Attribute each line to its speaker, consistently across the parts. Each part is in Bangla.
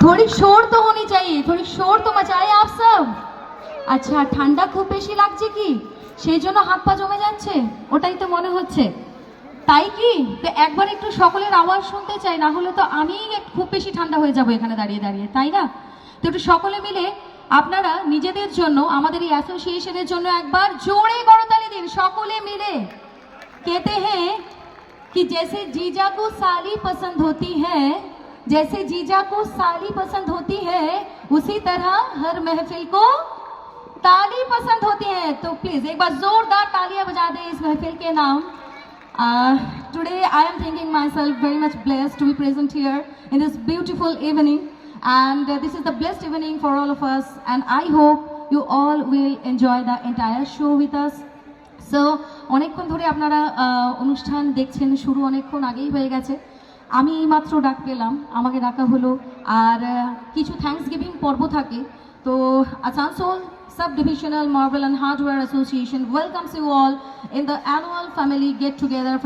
Speaker 1: थोड़ी शोर तो होनी चाहिए, थोड़ी शोर तो मचाए आप सब। আচ্ছা, ঠান্ডা খুব বেশি লাগছে কি সেই জন্য হাত পা জমে যাচ্ছে, ওটাই তো মনে হচ্ছে, তাই কি? তো একবার একটু সকলের আওয়াজ শুনতে চাই, না হলে তো আমি খুব বেশি ঠান্ডা হয়ে যাবো এখানে দাঁড়িয়ে দাঁড়িয়ে, তাই না? তো একটু সকলে মিলে আপনারা নিজেদের জন্য, আমাদের এই অ্যাসোসিয়েশনের জন্য একবার জোরে করতালি দিন সকলে মিলে। कहते हैं कि जैसे जीजा को साली पसंद होती है, जैसे जीजा को साली पसंद होती है, उसी तरह हर महफिल को ताली पसंद होती है। तो प्लीज एक बार जोरदार तालियां बजा दें इस महफिल के नाम। Today I am thinking myself very much blessed to be present here in this beautiful evening, and this is the blessed evening for all of us, and I hope you all will enjoy the entire show with us. So অনেকক্ষণ ধরে আপনারা অনুষ্ঠান দেখছেন, শুরু অনেকক্ষণ আগেই হয়ে গেছে। আমি এইমাত্র ডাক পেলাম, আমাকে ডাকা হলো, আর কিছু থ্যাঙ্কস গিভিং পর্ব থাকে। তো Asansol sub divisional marble and hardware association welcomes you all in the annual family get together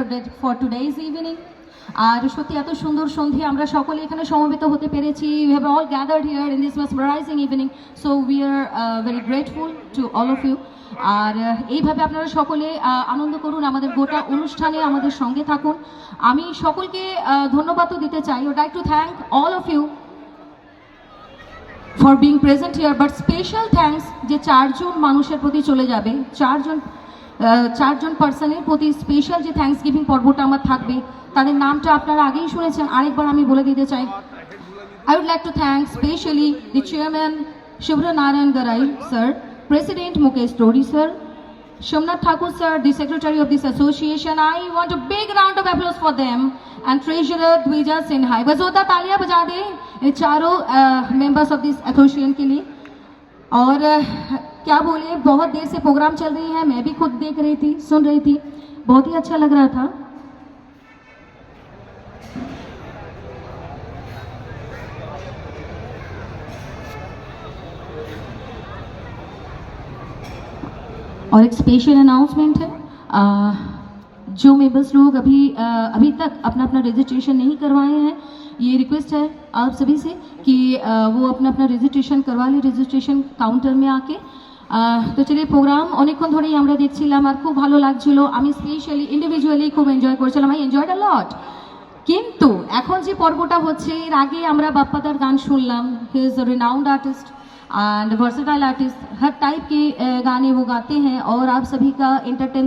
Speaker 1: for today's evening. আর সত্যি এত সুন্দর সন্ধে, আমরা সকলে এখানে সমবেত হতে পেরেছি। We have all gathered here in this mesmerising evening, so we are very grateful to all of you. আর এইভাবে আপনারা সকলে আনন্দ করুন, আমাদের গোটা অনুষ্ঠানে আমাদের সঙ্গে থাকুন। আমি সকলকে ধন্যবাদও দিতে চাই, would like to thank all of you for being present here, but special thanks যে চারজন মানুষের প্রতি চলে যাবে, চারজন পার্সনের প্রতি স্পেশাল যে থ্যাঙ্কস গিভিং পর্বটা আমার থাকবে, তাদের নামটা আপনারা আগেই শুনেছেন, আরেকবার আমি বলে দিতে চাই। I would like to thank specially the chairman Shubhra Narayan Garai sir, President Mukesh Todi sir, Shomnath Thakur sir, the secretary of this association. I want a big round of applause for them, and treasurer Dvija Sinha. जोरदार तालियां बजा दें इन चारों members of this association के लिए। और क्या बोले, बहुत देर से प्रोग्राम चल रही है, मैं भी खुद देख रही थी, सुन रही थी, बहुत ही अच्छा लग रहा था। और एक स्पेशल अनाउंसमेंट है, जो मेंबर्स लोग अभी तक अपना अपना रजिस्ट्रेशन नहीं करवाए हैं, ये रिक्वेस्ट है आप सभी से कि वो अपना अपना रजिस्ट्रेशन करवा लें रजिस्ट्रेशन काउंटर में आके। তো চলে প্রোগ্রাম অনেকক্ষণ ধরেই আমরা দেখছিলাম, আর খুব ভালো লাগছিল। আমি স্পেশালি ইন্ডিভিজুয়ালি খুব এনজয় করছিলাম, আই এনজয়েড আ লট। কিন্তু এখন যে পর্বটা হচ্ছে, এর আগে আমরা বাপ্পাদার গান শুনলাম, he is a renowned artist and versatile artist, her type के गाने वो गाते हैं, और आप सभी का एंटरटेन